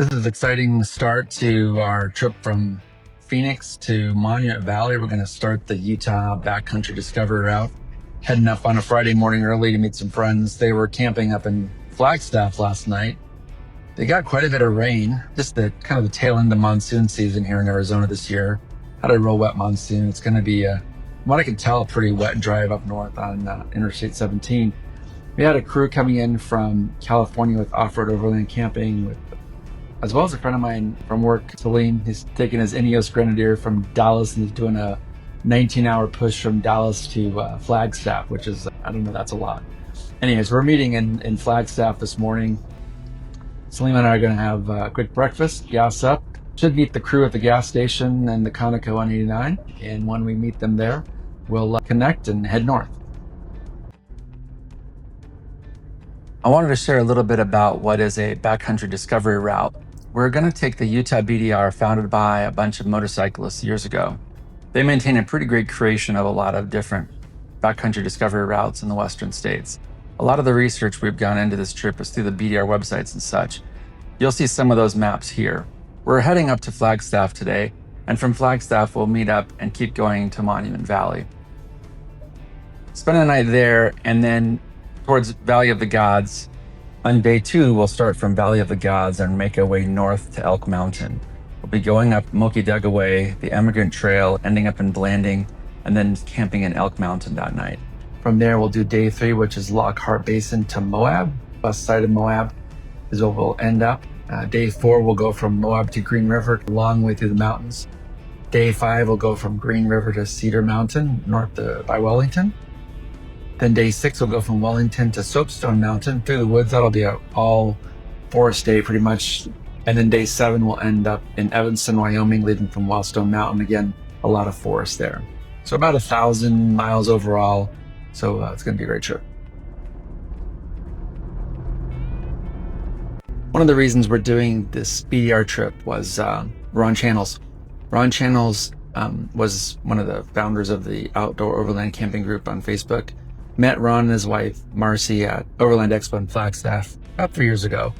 This is an exciting start to our trip from Phoenix to Monument Valley. We're going to start the Utah Backcountry Discovery Route, heading up on a Friday morning early to meet some friends. They were camping up in Flagstaff last night. They got quite a bit of rain, just the kind of the tail end of monsoon season here in Arizona this year. Had a real wet monsoon. It's going to be, from what I can tell, a pretty wet drive up north on Interstate 17. We had a crew coming in from California with Offroad Overland Camping, as well as a friend of mine from work, Salim. He's taking his Ineos Grenadier from Dallas and he's doing a 19-hour push from Dallas to Flagstaff, which is, I don't know, that's a lot. Anyways, we're meeting in Flagstaff this morning. Salim and I are going to have a quick breakfast, gas up. Should meet the crew at the gas station and the Conoco 189. And when we meet them there, we'll connect and head north. I wanted to share a little bit about what is a backcountry discovery route. We're going to take the Utah BDR, founded by a bunch of motorcyclists years ago. They maintain a pretty great creation of a lot of different backcountry discovery routes in the western states. A lot of the research we've gone into this trip is through the BDR websites and such. You'll see some of those maps here. We're heading up to Flagstaff today, and from Flagstaff we'll meet up and keep going to Monument Valley. Spend the night there, and then towards Valley of the Gods. On day 2, we'll start from Valley of the Gods and make our way north to Elk Mountain. We'll be going up Moki Dugway, the Emigrant Trail, ending up in Blanding, and then camping in Elk Mountain that night. From there, we'll do day 3, which is Lockhart Basin to Moab. West side of Moab is where we'll end up. Day 4, we'll go from Moab to Green River, a long way through the mountains. Day 5, we'll go from Green River to Cedar Mountain, north by Wellington. Then day 6, we'll go from Wellington to Soapstone Mountain through the woods. That'll be all forest day pretty much. And then day 7, we'll end up in Evanston, Wyoming, leaving from Wellstone Mountain. Again, a lot of forest there. So about 1,000 miles overall. So it's going to be a great trip. One of the reasons we're doing this BDR trip was Ron Channels. Ron Channels was one of the founders of the Outdoor Overland Camping group on Facebook. Met Ron and his wife, Marcy, at Overland Expo in Flagstaff about 3 years ago.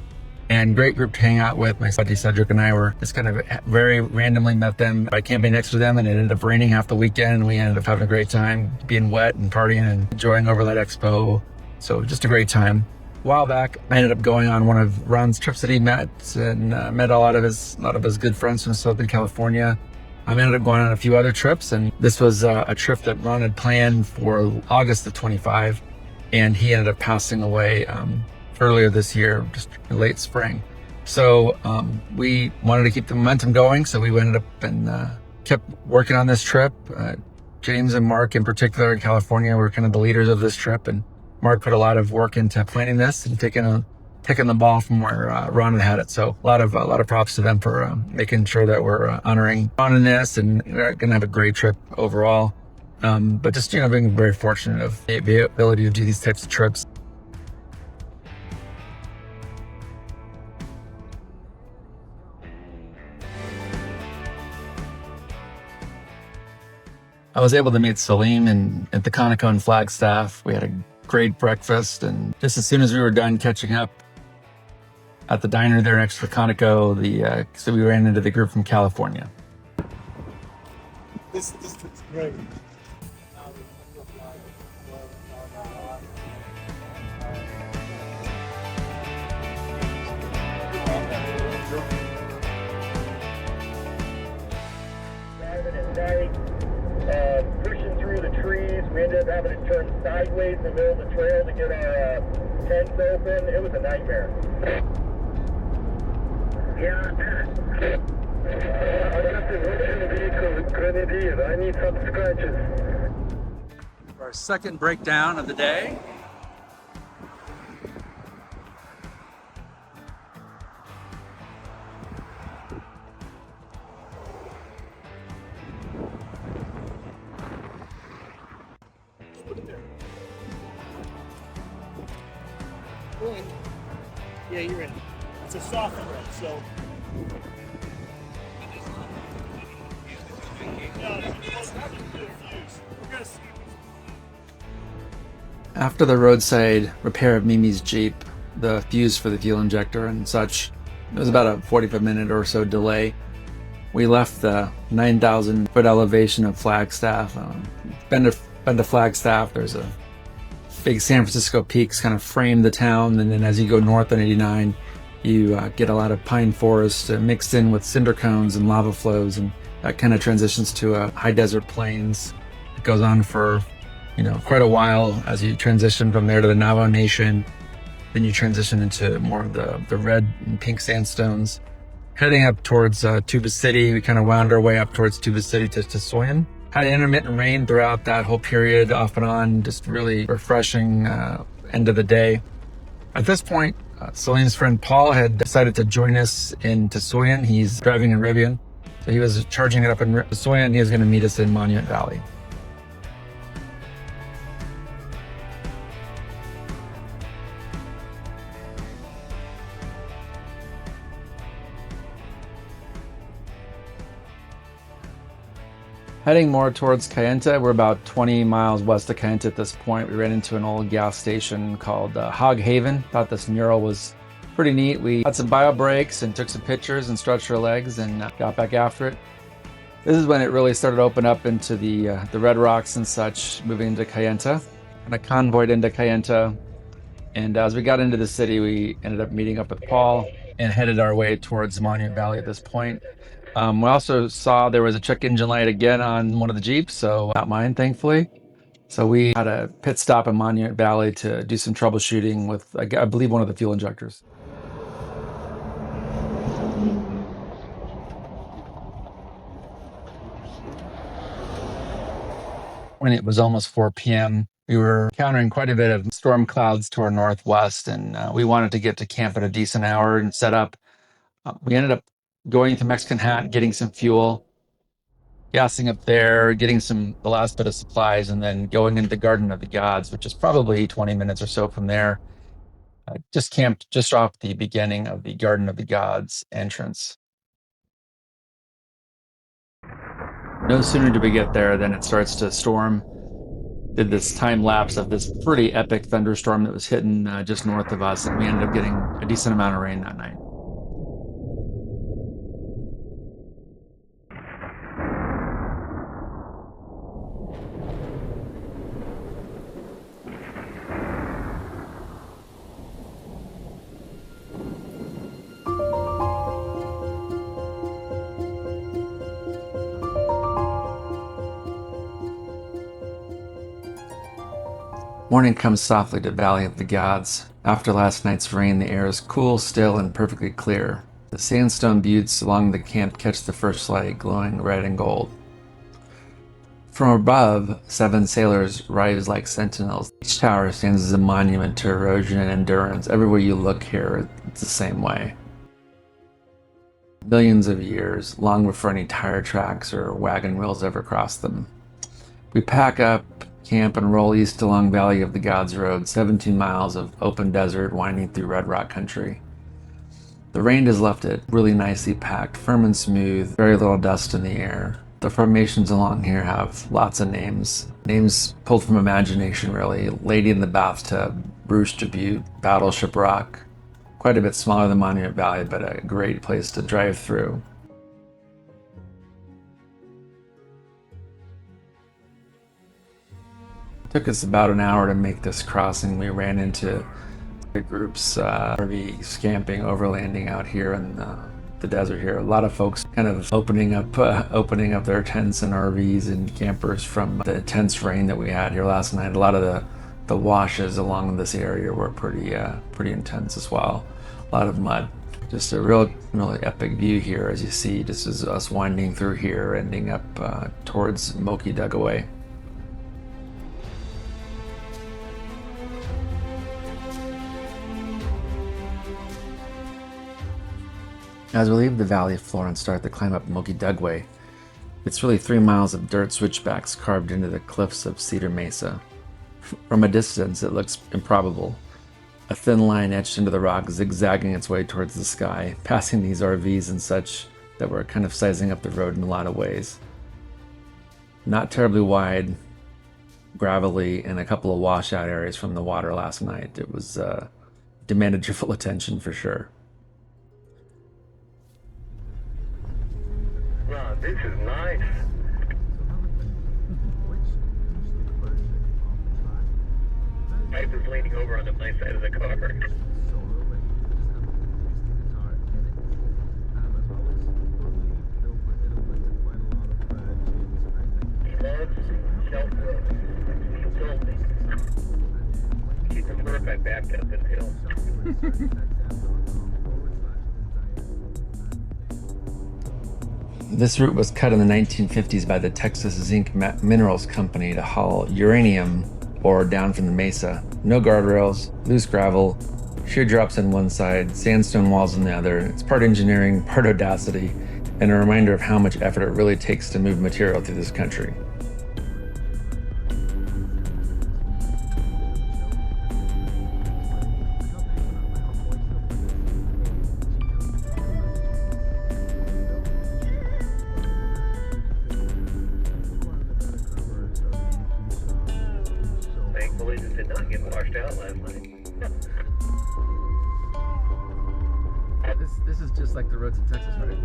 And great group to hang out with. My buddy Cedric and I were just kind of very randomly met them by camping next to them, and it ended up raining half the weekend, and we ended up having a great time being wet and partying and enjoying Overland Expo. So just a great time. A while back, I ended up going on one of Ron's trips that he met and met a lot of his good friends from Southern California. I ended up going on a few other trips, and this was a trip that Ron had planned for August of 25, and he ended up passing away earlier this year, just late spring. So we wanted to keep the momentum going, so we ended up and kept working on this trip. James and Mark in particular in California were kind of the leaders of this trip, and Mark put a lot of work into planning this and taking the ball from where Ron had it. So a lot of props to them for making sure that we're honoring Ron in this, and we're going to have a great trip overall. But just, being very fortunate of the ability to do these types of trips. I was able to meet Salim at the Conoco in Flagstaff. We had a great breakfast, and just as soon as we were done catching up at the diner there next to the Conoco, so we ran into the group from California. This looks great. Driving at night, pushing through the trees. We ended up having to turn sideways in the middle of the trail to get our tents open. It was a nightmare. Yeah, I just in the vehicle with Grenadier. I need some scratches. Our second breakdown of the day. Yeah, you're in. It's a soft red, so. After the roadside repair of Mimi's Jeep, the fuse for the fuel injector and such It was about a 45-minute or so delay. We left the 9,000 foot elevation of Flagstaff. Been to Flagstaff. There's a big San Francisco peaks kind of frame the town, and then as you go north on 89, you get a lot of pine forest mixed in with cinder cones and lava flows, and that kind of transitions to a high desert plains. It goes on for quite a while as you transition from there to the Navajo Nation. Then you transition into more of the red and pink sandstones. Heading up towards Tuba City, we kind of wound our way up towards Tuba City to Soyan. Had intermittent rain throughout that whole period, off and on, just really refreshing end of the day. At this point, Celine's friend Paul had decided to join us in Soyan. He's driving in Rivian, so he was charging it up in Soyan. He was going to meet us in Monument Valley. Heading more towards Kayenta, we're about 20 miles west of Kayenta at this point. We ran into an old gas station called Hog Haven. Thought this mural was pretty neat. We had some bio breaks and took some pictures and stretched our legs and got back after it. This is when it really started to open up into the Red Rocks and such, moving into Kayenta. And I convoyed into Kayenta. And as we got into the city, we ended up meeting up with Paul and headed our way towards Monument Valley at this point. We also saw there was a check engine light again on one of the Jeeps, so not mine, thankfully. So we had a pit stop in Monument Valley to do some troubleshooting with, I believe, one of the fuel injectors. When it was almost 4 p.m., we were encountering quite a bit of storm clouds to our northwest, and we wanted to get to camp at a decent hour and set up. We ended up going to Mexican Hat, getting some fuel, gassing up there, getting the last bit of supplies, and then going into the Garden of the Gods, which is probably 20 minutes or so from there. Just camped just off the beginning of the Garden of the Gods entrance. No sooner did we get there than it starts to storm. Did this time lapse of this pretty epic thunderstorm that was hitting just north of us, and we ended up getting a decent amount of rain that night. Morning comes softly to Valley of the Gods. After last night's rain, the air is cool, still, and perfectly clear. The sandstone buttes along the camp catch the first light, glowing red and gold. From above, 7 sailors rise like sentinels. Each tower stands as a monument to erosion and endurance. Everywhere you look here, it's the same way. Millions of years, long before any tire tracks or wagon wheels ever crossed them. We pack up, camp, and roll east along Valley of the Gods Road, 17 miles of open desert winding through Red Rock country. The rain has left it really nicely packed, firm and smooth, very little dust in the air. The formations along here have lots of names pulled from imagination, really. Lady in the Bathtub, Brewster Butte, Battleship Rock. Quite a bit smaller than Monument Valley, but a great place to drive through. Took us about an hour to make this crossing. We ran into the groups, RV camping, overlanding out here in the desert here. A lot of folks kind of opening up their tents and RVs and campers from the intense rain that we had here last night. A lot of the washes along this area were pretty intense as well. A lot of mud. Just a really epic view here, as you see. This is us winding through here, ending up towards Moki Dugway. As we leave the valley floor and start to climb up Moki Dugway, it's really 3 miles of dirt switchbacks carved into the cliffs of Cedar Mesa. From a distance, it looks improbable. A thin line etched into the rock, zigzagging its way towards the sky, passing these RVs and such that were kind of sizing up the road in a lot of ways. Not terribly wide, gravelly, and a couple of washout areas from the water last night. It was demanded your full attention for sure. This is nice. Wife is leaning over on the my side of the car. He loves shelter. He told me. He prefer if I backed up this hill. This route was cut in the 1950s by the Texas Zinc Minerals Company to haul uranium ore down from the mesa. No guardrails, loose gravel, sheer drops on one side, sandstone walls on the other. It's part engineering, part audacity, and a reminder of how much effort it really takes to move material through this country. Thankfully, this did not get washed out last night. This is just like the roads in Texas, right?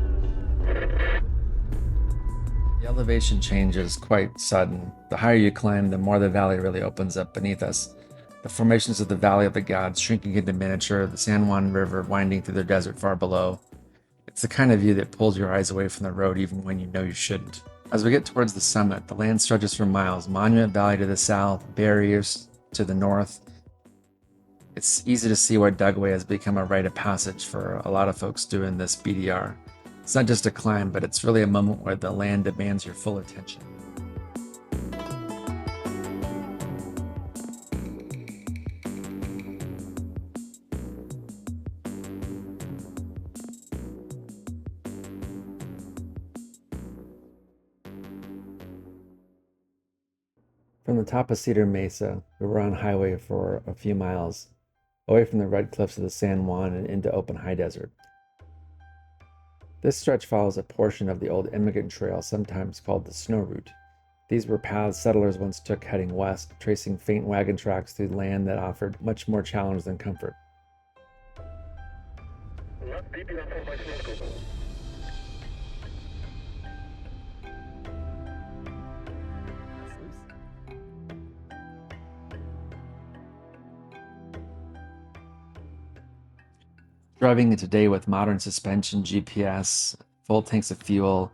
The elevation change is quite sudden. The higher you climb, the more the valley really opens up beneath us. The formations of the Valley of the Gods shrinking into miniature, the San Juan River winding through the desert far below. It's the kind of view that pulls your eyes away from the road even when you know you shouldn't. As we get towards the summit, the land stretches for miles. Monument Valley to the south, barriers to the north. It's easy to see why Dugway has become a rite of passage for a lot of folks doing this BDR. It's not just a climb, but it's really a moment where the land demands your full attention. From the top of Cedar Mesa, we were on highway for a few miles, away from the red cliffs of the San Juan and into open high desert. This stretch follows a portion of the old Emigrant Trail, sometimes called the Snow Route. These were paths settlers once took heading west, tracing faint wagon tracks through land that offered much more challenge than comfort. Driving it today with modern suspension, GPS, full tanks of fuel,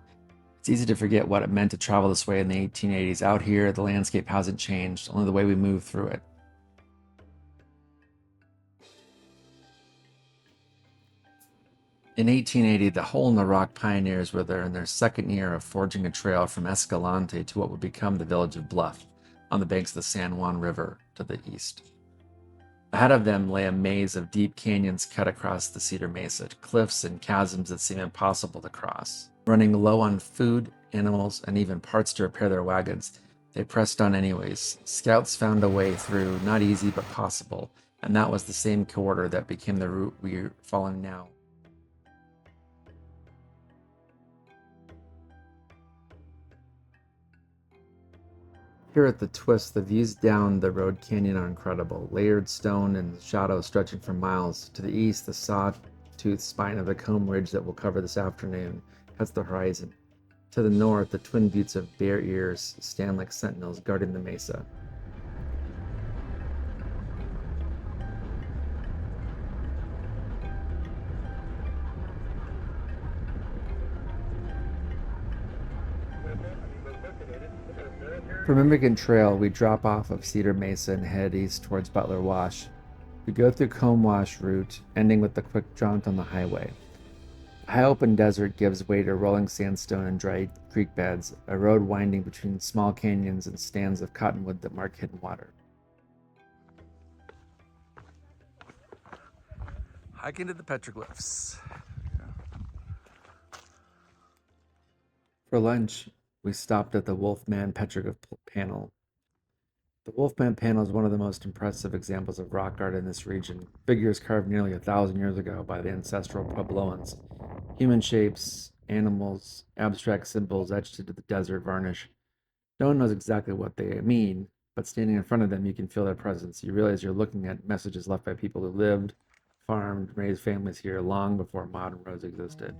it's easy to forget what it meant to travel this way in the 1880s. Out here, the landscape hasn't changed, only the way we move through it. In 1880, the Hole in the Rock pioneers were there in their second year of forging a trail from Escalante to what would become the village of Bluff, on the banks of the San Juan River to the east. Ahead of them lay a maze of deep canyons cut across the Cedar Mesa, cliffs and chasms that seem impossible to cross. Running low on food, animals, and even parts to repair their wagons, they pressed on anyways. Scouts found a way through, not easy but possible, and that was the same corridor that became the route we're following now. Here at the twist, the views down the road canyon are incredible. Layered stone and shadows stretching for miles. To the east, the saw-toothed spine of the Comb Ridge that we'll cover this afternoon cuts the horizon. To the north, the twin buttes of Bear Ears stand like sentinels guarding the mesa. From Emigrant Trail, we drop off of Cedar Mesa and head east towards Butler Wash. We go through Comb Wash route, ending with a quick jaunt on the highway. A high open desert gives way to rolling sandstone and dry creek beds, a road winding between small canyons and stands of cottonwood that mark hidden water. Hiking to the Petroglyphs. For lunch, we stopped at the Wolfman Petroglyph panel. The Wolfman panel is one of the most impressive examples of rock art in this region. Figures carved nearly 1,000 years ago by the ancestral Puebloans. Human shapes, animals, abstract symbols etched into the desert varnish. No one knows exactly what they mean, but standing in front of them, you can feel their presence. You realize you're looking at messages left by people who lived, farmed, raised families here long before modern roads existed.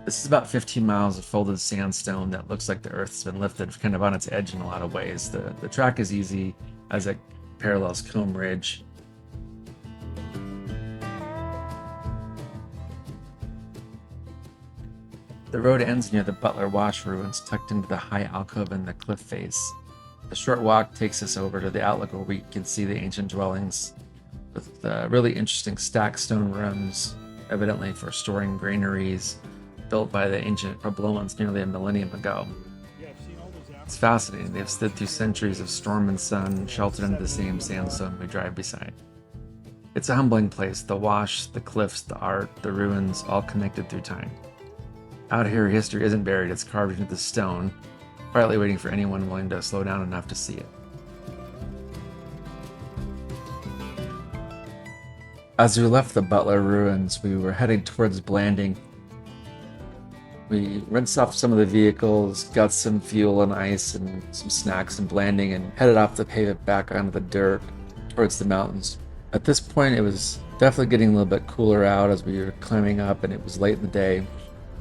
This is about 15 miles of folded sandstone that looks like the earth's been lifted kind of on its edge in a lot of ways. The track is easy as it parallels Comb Ridge. The road ends near the Butler Wash ruins, tucked into the high alcove in the cliff face. The short walk takes us over to the outlook where we can see the ancient dwellings with really interesting stacked stone rooms, evidently for storing granaries, built by the ancient Puebloans nearly a millennium ago. Yeah, I've seen all those It's fascinating. They've stood through centuries of storm and sun, sheltered into the same sandstone we drive beside. It's a humbling place. The wash, the cliffs, the art, the ruins, all connected through time. Out here, history isn't buried, it's carved into the stone, quietly waiting for anyone willing to slow down enough to see it. As we left the Butler ruins, we were heading towards Blanding. We rinsed off some of the vehicles, got some fuel and ice and some snacks in Blanding, and headed off the pavement back onto the dirt towards the mountains. At this point, it was definitely getting a little bit cooler out as we were climbing up, and it was late in the day.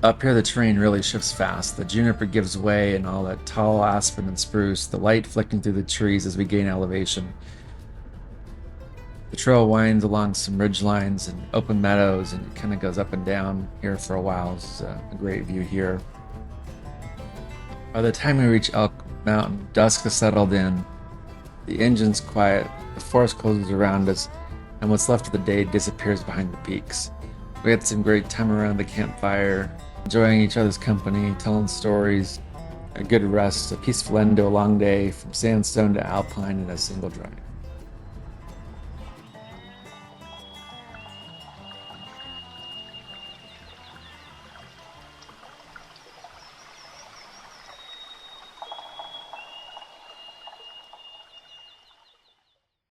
Up here, the terrain really shifts fast. The juniper gives way, and all that tall aspen and spruce, the light flicking through the trees as we gain elevation. The trail winds along some ridge lines and open meadows, and it kind of goes up and down here for a while. It's a great view here. By the time we reach Elk Mountain, dusk has settled in. The engine's quiet, the forest closes around us, and what's left of the day disappears behind the peaks. We had some great time around the campfire, enjoying each other's company, telling stories, a good rest, a peaceful end to a long day from sandstone to alpine in a single drive.